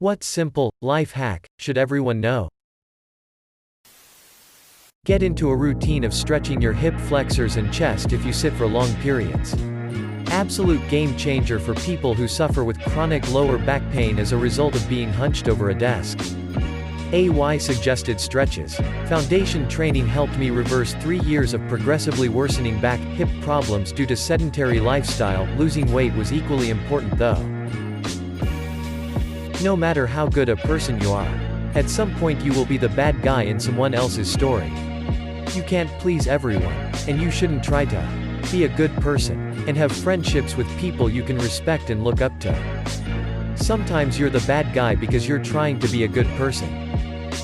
What simple, life hack should everyone know? Get into a routine of stretching your hip flexors and chest if you sit for long periods. Absolute game changer for people who suffer with chronic lower back pain as a result of being hunched over a desk. AY suggested stretches. Foundation training helped me reverse 3 years of progressively worsening back, hip problems due to sedentary lifestyle. Losing weight was equally important though. No matter how good a person you are, at some point you will be the bad guy in someone else's story. You can't please everyone, and you shouldn't try to be a good person, and have friendships with people you can respect and look up to. Sometimes you're the bad guy because you're trying to be a good person.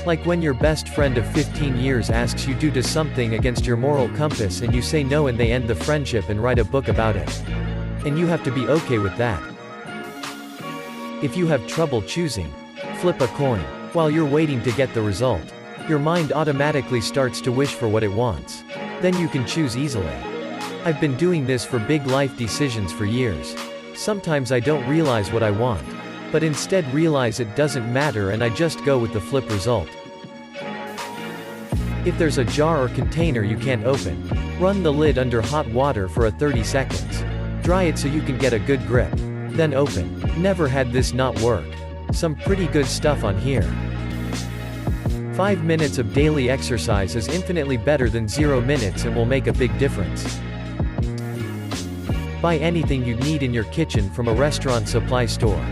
Like when your best friend of 15 years asks you to do something against your moral compass and you say no and they end the friendship and write a book about it. And you have to be okay with that. If you have trouble choosing, flip a coin. While you're waiting to get the result, your mind automatically starts to wish for what it wants. Then you can choose easily. I've been doing this for big life decisions for years. Sometimes I don't realize what I want, but instead realize it doesn't matter and I just go with the flip result. If there's a jar or container you can't open, run the lid under hot water for 30 seconds. Dry it so you can get a good grip. Then open. Never had this not work. Some pretty good stuff on here. 5 minutes of daily exercise is infinitely better than 0 minutes and will make a big difference. Buy anything you need in your kitchen from a restaurant supply store.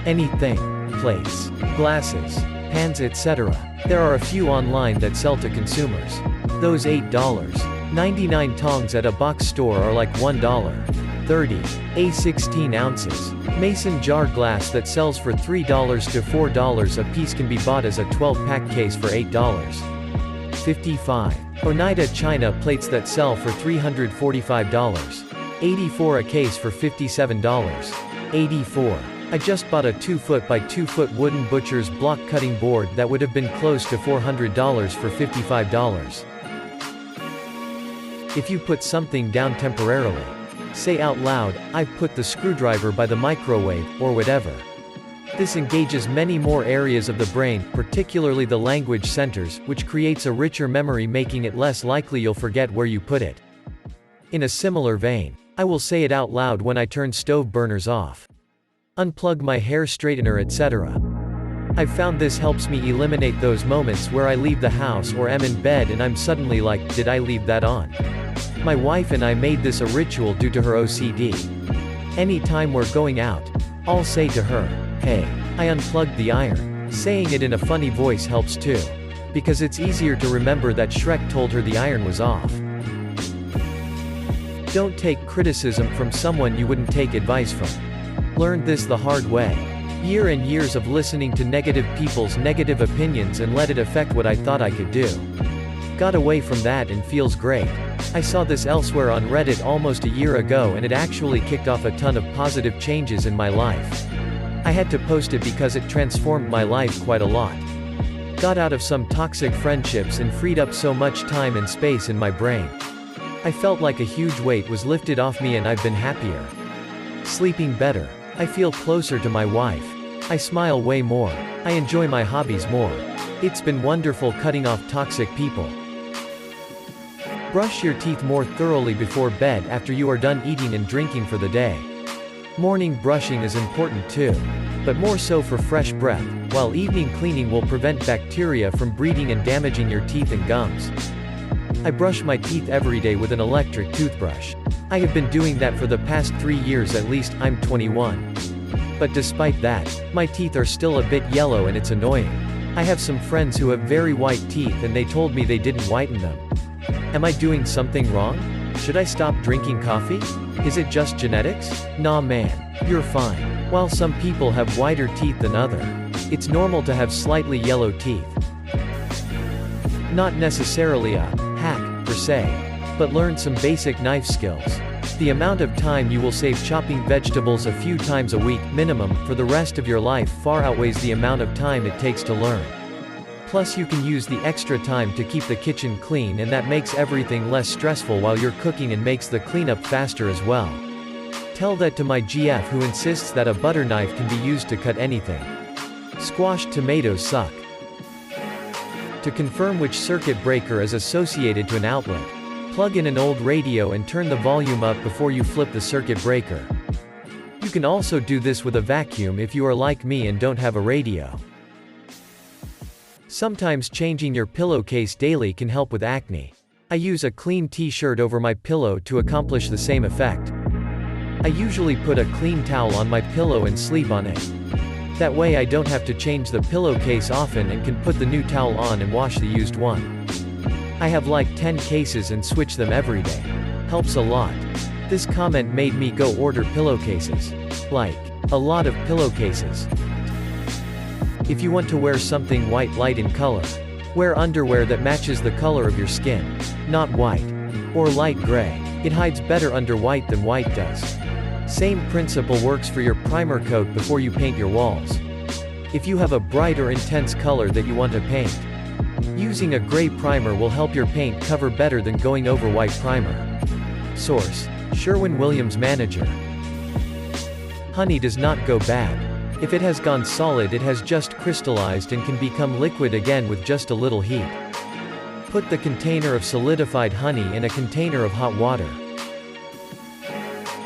Anything. Plates, glasses, pans, etc. There are a few online that sell to consumers. Those $8.99 tongs at a box store are like $1.30. A 16 ounces. Mason jar glass that sells for $3 to $4 a piece can be bought as a 12-pack case for $8.55. Oneida china plates that sell for $345.84 a case for $57.84. I just bought a 2-foot by 2-foot wooden butcher's block cutting board that would have been close to $400 for $55. If you put something down temporarily, say out loud, "I've put the screwdriver by the microwave," or whatever. This engages many more areas of the brain, particularly the language centers, which creates a richer memory, making it less likely you'll forget where you put it. In a similar vein, I will say it out loud when I turn stove burners off, unplug my hair straightener, etc. I've found this helps me eliminate those moments where I leave the house or am in bed and I'm suddenly like, did I leave that on? My wife and I made this a ritual due to her OCD. Anytime we're going out, I'll say to her, "Hey, I unplugged the iron." Saying it in a funny voice helps too, because it's easier to remember that Shrek told her the iron was off. Don't take criticism from someone you wouldn't take advice from. Learned this the hard way. Years and years of listening to negative people's negative opinions and let it affect what I thought I could do. Got away from that and feels great. I saw this elsewhere on Reddit almost a year ago and it actually kicked off a ton of positive changes in my life. I had to post it because it transformed my life quite a lot. Got out of some toxic friendships and freed up so much time and space in my brain. I felt like a huge weight was lifted off me and I've been happier. Sleeping better. I feel closer to my wife. I smile way more. I enjoy my hobbies more. It's been wonderful cutting off toxic people. Brush your teeth more thoroughly before bed after you are done eating and drinking for the day. Morning brushing is important too, but more so for fresh breath, while evening cleaning will prevent bacteria from breeding and damaging your teeth and gums. I brush my teeth every day with an electric toothbrush. I have been doing that for the past 3 years at least. I'm 21. But despite that, my teeth are still a bit yellow and it's annoying. I have some friends who have very white teeth and they told me they didn't whiten them. Am I doing something wrong? Should I stop drinking coffee? Is it just genetics? Nah man, you're fine. While some people have whiter teeth than others, it's normal to have slightly yellow teeth. Not necessarily a hack, per se, but learn some basic knife skills. The amount of time you will save chopping vegetables a few times a week, minimum, for the rest of your life far outweighs the amount of time it takes to learn. Plus you can use the extra time to keep the kitchen clean and that makes everything less stressful while you're cooking and makes the cleanup faster as well. Tell that to my GF who insists that a butter knife can be used to cut anything. Squashed tomatoes suck. To confirm which circuit breaker is associated to an outlet, plug in an old radio and turn the volume up before you flip the circuit breaker. You can also do this with a vacuum if you are like me and don't have a radio. Sometimes changing your pillowcase daily can help with acne. I use a clean t-shirt over my pillow to accomplish the same effect. I usually put a clean towel on my pillow and sleep on it. That way I don't have to change the pillowcase often and can put the new towel on and wash the used one. I have like 10 cases and switch them every day. Helps a lot. This comment made me go order pillowcases. Like, a lot of pillowcases. If you want to wear something white light in color, wear underwear that matches the color of your skin. Not white. Or light gray. It hides better under white than white does. Same principle works for your primer coat before you paint your walls. If you have a bright or intense color that you want to paint, using a gray primer will help your paint cover better than going over white primer. Source: Sherwin-Williams Manager. Honey does not go bad. If it has gone solid, it has just crystallized and can become liquid again with just a little heat. Put the container of solidified honey in a container of hot water.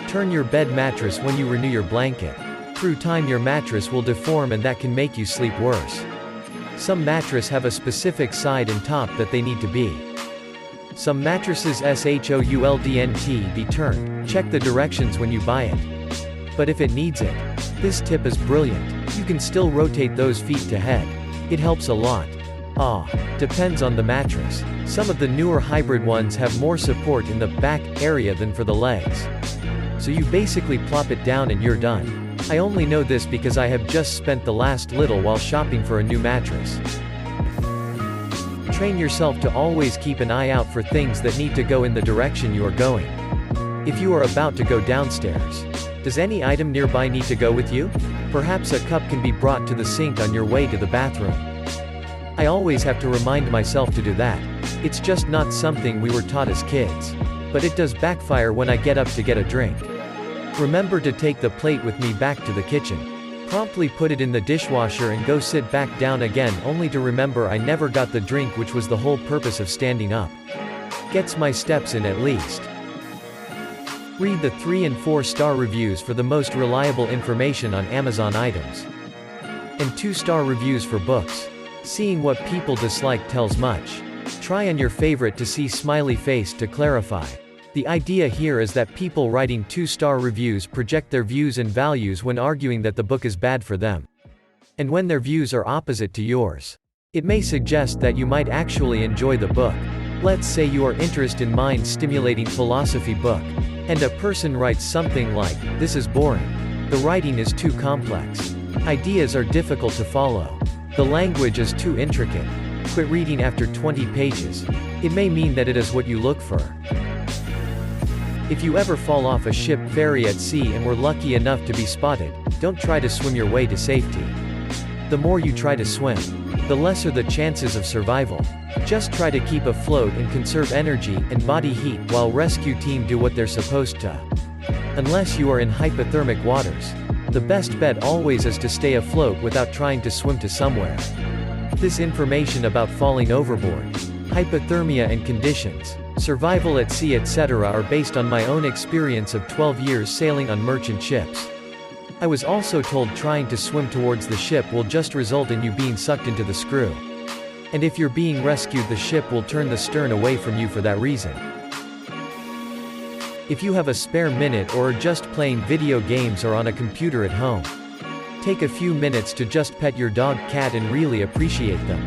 Turn your bed mattress when you renew your blanket. Through time your mattress will deform and that can make you sleep worse. Some mattresses have a specific side and top that they need to be. Some mattresses shouldn't be turned. Check the directions when you buy it. But if it needs it, this tip is brilliant. You can still rotate those feet to head. It helps a lot. Depends on the mattress. Some of the newer hybrid ones have more support in the back area than for the legs. So you basically plop it down and you're done. I only know this because I have just spent the last little while shopping for a new mattress. Train yourself to always keep an eye out for things that need to go in the direction you are going. If you are about to go downstairs, does any item nearby need to go with you? Perhaps a cup can be brought to the sink on your way to the bathroom. I always have to remind myself to do that. It's just not something we were taught as kids. But it does backfire when I get up to get a drink. Remember to take the plate with me back to the kitchen. Promptly put it in the dishwasher and go sit back down again only to remember I never got the drink, which was the whole purpose of standing up. Gets my steps in at least. Read the 3 and 4-star reviews for the most reliable information on Amazon items. And 2-star reviews for books. Seeing what people dislike tells much. Try on your favorite to see smiley face to clarify. The idea here is that people writing 2-star reviews project their views and values when arguing that the book is bad for them. And when their views are opposite to yours, it may suggest that you might actually enjoy the book. Let's say you are interested in mind-stimulating philosophy book, and a person writes something like, "This is boring. The writing is too complex. Ideas are difficult to follow. The language is too intricate. Quit reading after 20 pages. It may mean that it is what you look for. If you ever fall off a ship ferry at sea and were lucky enough to be spotted, don't try to swim your way to safety. The more you try to swim, the lesser the chances of survival. Just try to keep afloat and conserve energy and body heat while rescue team do what they're supposed to. Unless you are in hypothermic waters, the best bet always is to stay afloat without trying to swim to somewhere. This information about falling overboard, hypothermia and conditions, survival at sea etc. are based on my own experience of 12 years sailing on merchant ships. I was also told trying to swim towards the ship will just result in you being sucked into the screw. And if you're being rescued, the ship will turn the stern away from you for that reason. If you have a spare minute or are just playing video games or on a computer at home, take a few minutes to just pet your dog, cat and really appreciate them.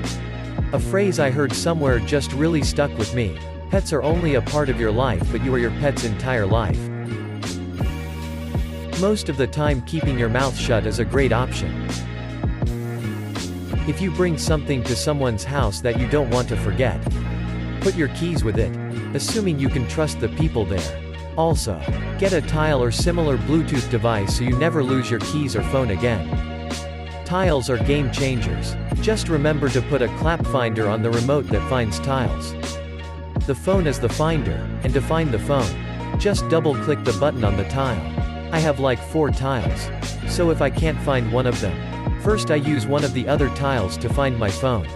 A phrase I heard somewhere just really stuck with me. Pets are only a part of your life, but you are your pet's entire life. Most of the time keeping your mouth shut is a great option. If you bring something to someone's house that you don't want to forget, put your keys with it, assuming you can trust the people there. Also, get a tile or similar Bluetooth device so you never lose your keys or phone again. Tiles are game changers. Just remember to put a clap finder on the remote that finds tiles. The phone is the finder, and to find the phone, just double-click the button on the tile. I have like 4 tiles. So if I can't find one of them, First I use one of the other tiles to find my phone.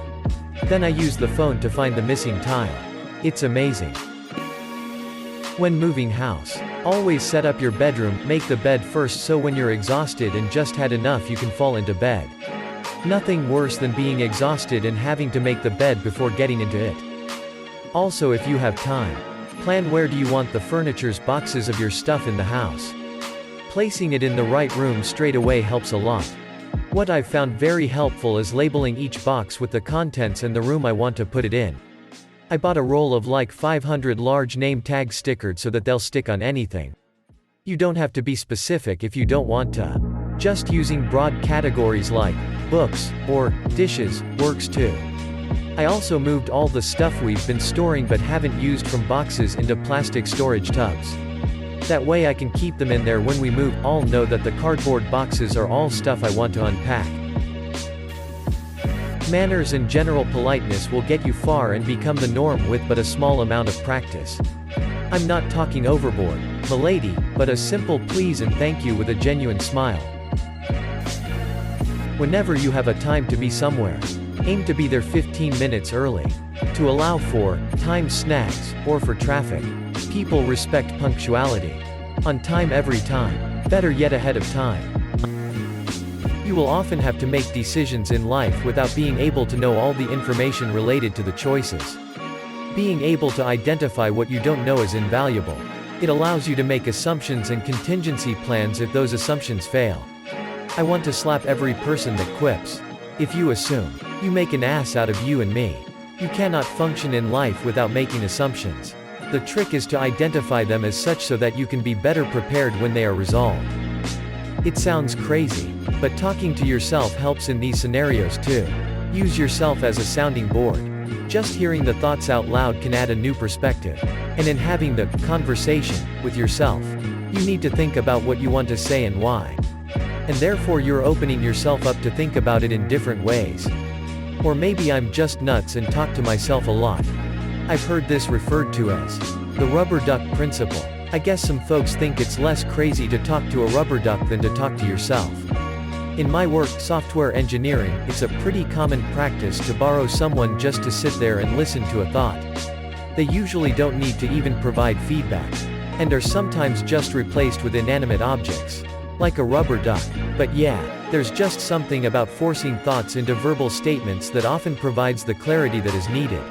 Then I use the phone to find the missing tile. It's amazing. When moving house, always set up your bedroom, make the bed first so when you're exhausted and just had enough you can fall into bed. Nothing worse than being exhausted and having to make the bed before getting into it. Also, if you have time, plan where do you want the furniture's boxes of your stuff in the house. Placing it in the right room straight away helps a lot. What I've found very helpful is labeling each box with the contents and the room I want to put it in. I bought a roll of like 500 large name tags stickered so that they'll stick on anything. You don't have to be specific if you don't want to. Just using broad categories like books or dishes works too. I also moved all the stuff we've been storing but haven't used from boxes into plastic storage tubs. That way I can keep them in there when we move. I'll know that the cardboard boxes are all stuff I want to unpack. Manners and general politeness will get you far and become the norm with but a small amount of practice. I'm not talking overboard, milady, but a simple please and thank you with a genuine smile. Whenever you have a time to be somewhere, aim to be there 15 minutes early. To allow for time snags, or for traffic. People respect punctuality. On time every time. Better yet ahead of time. You will often have to make decisions in life without being able to know all the information related to the choices. Being able to identify what you don't know is invaluable. It allows you to make assumptions and contingency plans if those assumptions fail. I want to slap every person that quips. If you assume, you make an ass out of you and me. You cannot function in life without making assumptions. The trick is to identify them as such so that you can be better prepared when they are resolved. It sounds crazy, but talking to yourself helps in these scenarios too. Use yourself as a sounding board. Just hearing the thoughts out loud can add a new perspective. And in having the conversation with yourself, you need to think about what you want to say and why. And therefore you're opening yourself up to think about it in different ways. Or maybe I'm just nuts and talk to myself a lot. I've heard this referred to as the rubber duck principle. I guess some folks think it's less crazy to talk to a rubber duck than to talk to yourself. In my work, software engineering, it's a pretty common practice to borrow someone just to sit there and listen to a thought. They usually don't need to even provide feedback, and are sometimes just replaced with inanimate objects, like a rubber duck. But yeah, there's just something about forcing thoughts into verbal statements that often provides the clarity that is needed.